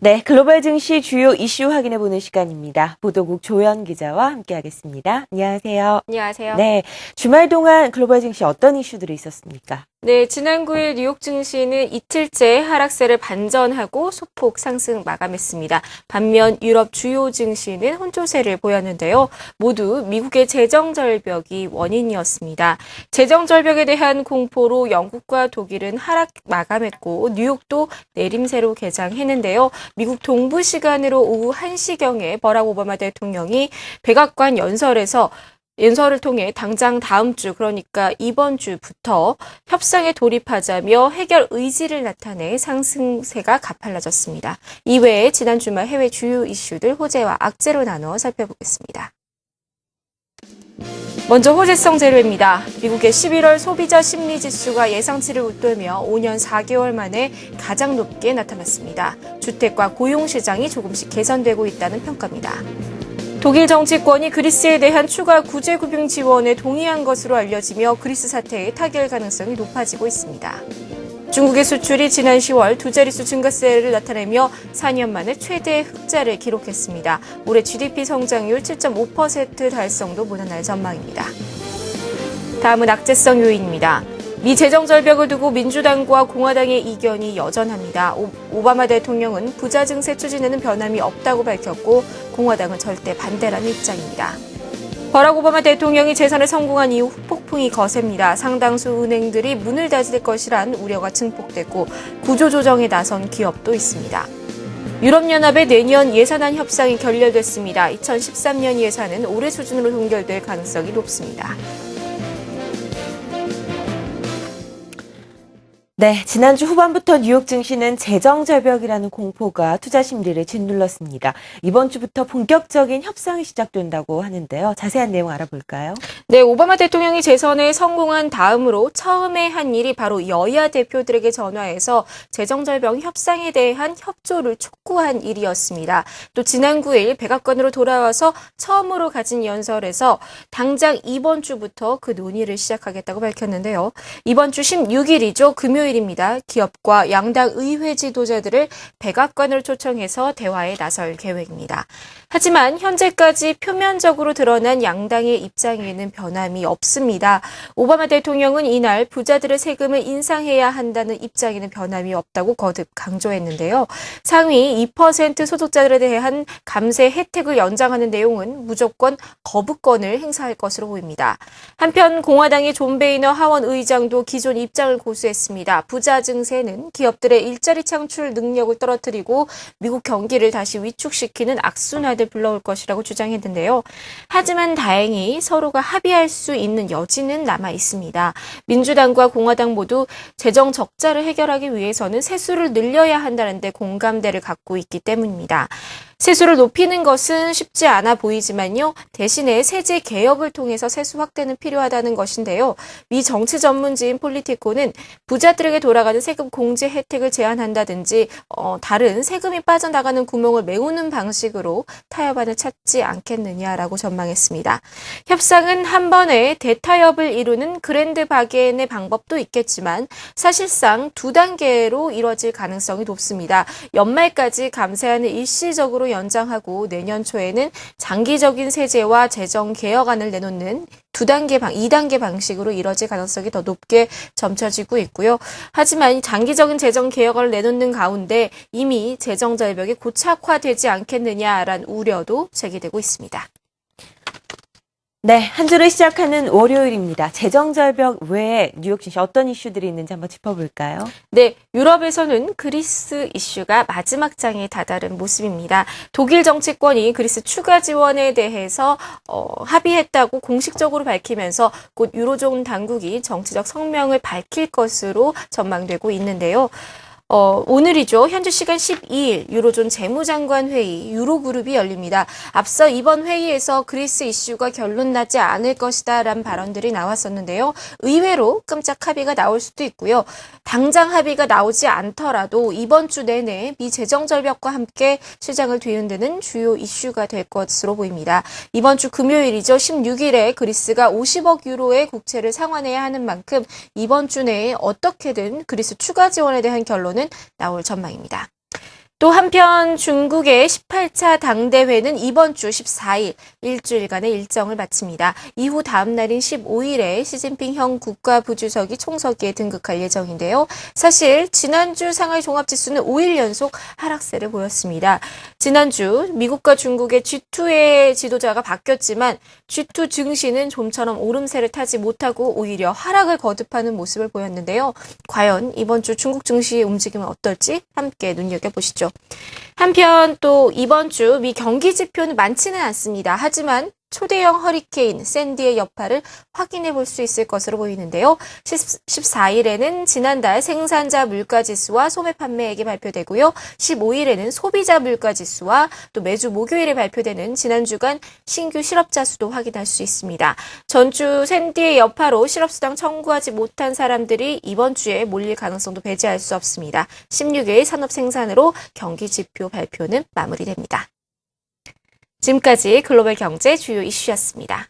네, 글로벌 증시 주요 이슈 확인해보는 시간입니다. 보도국 조연 기자와 함께하겠습니다. 안녕하세요. 안녕하세요. 네, 주말 동안 글로벌 증시 어떤 이슈들이 있었습니까? 네, 지난 9일 뉴욕 증시는 이틀째 하락세를 반전하고 소폭 상승 마감했습니다. 반면 유럽 주요 증시는 혼조세를 보였는데요. 모두 미국의 재정 절벽이 원인이었습니다. 재정 절벽에 대한 공포로 영국과 독일은 하락 마감했고 뉴욕도 내림세로 개장했는데요. 미국 동부 시간으로 오후 1시경에 버락 오바마 대통령이 백악관 연설을 통해 당장 다음 주, 그러니까 이번 주부터 협상에 돌입하자며 해결 의지를 나타내 상승세가 가팔라졌습니다. 이외에 지난 주말 해외 주요 이슈들 호재와 악재로 나눠 살펴보겠습니다. 먼저 호재성 재료입니다. 미국의 11월 소비자 심리지수가 예상치를 웃돌며 5년 4개월 만에 가장 높게 나타났습니다. 주택과 고용시장이 조금씩 개선되고 있다는 평가입니다. 독일 정치권이 그리스에 대한 추가 구제금융 지원에 동의한 것으로 알려지며 그리스 사태의 타결 가능성이 높아지고 있습니다. 중국의 수출이 지난 10월 두 자릿수 증가세를 나타내며 4년 만에 최대 흑자를 기록했습니다. 올해 GDP 성장률 7.5% 달성도 무난할 전망입니다. 다음은 악재성 요인입니다. 미 재정 절벽을 두고 민주당과 공화당의 이견이 여전합니다. 오바마 대통령은 부자 증세 추진에는 변함이 없다고 밝혔고 공화당은 절대 반대라는 입장입니다. 버락 오바마 대통령이 재선에 성공한 이후 후폭풍이 거셉니다. 상당수 은행들이 문을 닫을 것이란 우려가 증폭됐고 구조조정에 나선 기업도 있습니다. 유럽연합의 내년 예산안 협상이 결렬됐습니다. 2013년 예산은 올해 수준으로 동결될 가능성이 높습니다. 네, 지난주 후반부터 뉴욕 증시는 재정 절벽이라는 공포가 투자 심리를 짓눌렀습니다. 이번 주부터 본격적인 협상이 시작된다고 하는데요. 자세한 내용 알아볼까요? 네, 오바마 대통령이 재선에 성공한 다음으로 처음에 한 일이 바로 여야 대표들에게 전화해서 재정 절벽 협상에 대한 협조를 촉구한 일이었습니다. 또 지난 9일 백악관으로 돌아와서 처음으로 가진 연설에서 당장 이번 주부터 그 논의를 시작하겠다고 밝혔는데요. 이번 주 16일이죠. 금요일입니다. 기업과 양당 의회 지도자들을 백악관으로 초청해서 대화에 나설 계획입니다. 하지만 현재까지 표면적으로 드러난 양당의 입장에는 변함이 없습니다. 오바마 대통령은 이날 부자들의 세금을 인상해야 한다는 입장에는 변함이 없다고 거듭 강조했는데요. 상위 2% 소득자들에 대한 감세 혜택을 연장하는 내용은 무조건 거부권을 행사할 것으로 보입니다. 한편 공화당의 존 베이너 하원 의장도 기존 입장을 고수했습니다. 부자 증세는 기업들의 일자리 창출 능력을 떨어뜨리고 미국 경기를 다시 위축시키는 악순환을 불러올 것이라고 주장했는데요. 하지만 다행히 서로가 합의할 수 있는 여지는 남아 있습니다. 민주당과 공화당 모두 재정 적자를 해결하기 위해서는 세수를 늘려야 한다는 데 공감대를 갖고 있기 때문입니다. 세수를 높이는 것은 쉽지 않아 보이지만요. 대신에 세제 개혁을 통해서 세수 확대는 필요하다는 것인데요. 미 정치 전문지인 폴리티코는 부자들에게 돌아가는 세금 공제 혜택을 제한한다든지 다른 세금이 빠져나가는 구멍을 메우는 방식으로 타협안을 찾지 않겠느냐라고 전망했습니다. 협상은 한 번에 대타협을 이루는 그랜드 바게인의 방법도 있겠지만 사실상 두 단계로 이뤄질 가능성이 높습니다. 연말까지 감세안을 일시적으로 연장하고 내년 초에는 장기적인 세제와 재정 개혁안을 내놓는 2단계 방식으로 이뤄질 가능성이 더 높게 점쳐지고 있고요. 하지만 장기적인 재정 개혁을 내놓는 가운데 이미 재정 절벽이 고착화되지 않겠느냐라는 우려도 제기되고 있습니다. 네, 한 주를 시작하는 월요일입니다. 재정 절벽 외에 뉴욕 증시 어떤 이슈들이 있는지 한번 짚어볼까요? 네, 유럽에서는 그리스 이슈가 마지막 장에 다다른 모습입니다. 독일 정치권이 그리스 추가 지원에 대해서 합의했다고 공식적으로 밝히면서 곧 유로존 당국이 정치적 성명을 밝힐 것으로 전망되고 있는데요. 오늘이죠. 현지 시간 12일 유로존 재무장관 회의 유로그룹이 열립니다. 앞서 이번 회의에서 그리스 이슈가 결론 나지 않을 것이다라는 발언들이 나왔었는데요. 의외로 끔찍 합의가 나올 수도 있고요. 당장 합의가 나오지 않더라도 이번 주 내내 미 재정 절벽과 함께 시장을 뒤흔드는 주요 이슈가 될 것으로 보입니다. 이번 주 금요일이죠. 16일에 그리스가 50억 유로의 국채를 상환해야 하는 만큼 이번 주 내에 어떻게든 그리스 추가 지원에 대한 결론은 나올 전망입니다. 또 한편 중국의 18차 당대회는 이번 주 14일 일주일간의 일정을 마칩니다. 이후 다음 날인 15일에 시진핑형 국가부주석이 총서기에 등극할 예정인데요. 사실 지난주 상하이 종합지수는 5일 연속 하락세를 보였습니다. 지난주 미국과 중국의 G2의 지도자가 바뀌었지만 G2 증시는 좀처럼 오름세를 타지 못하고 오히려 하락을 거듭하는 모습을 보였는데요. 과연 이번 주 중국 증시의 움직임은 어떨지 함께 눈여겨보시죠. 한편 또 이번 주 미 경기 지표는 많지는 않습니다. 하지만 초대형 허리케인 샌디의 여파를 확인해 볼 수 있을 것으로 보이는데요. 14일에는 지난달 생산자 물가지수와 소매 판매액이 발표되고요. 15일에는 소비자 물가지수와 또 매주 목요일에 발표되는 지난주간 신규 실업자 수도 확인할 수 있습니다. 전주 샌디의 여파로 실업수당 청구하지 못한 사람들이 이번 주에 몰릴 가능성도 배제할 수 없습니다. 16일 산업생산으로 경기 지표 발표는 마무리됩니다. 지금까지 글로벌 경제 주요 이슈였습니다.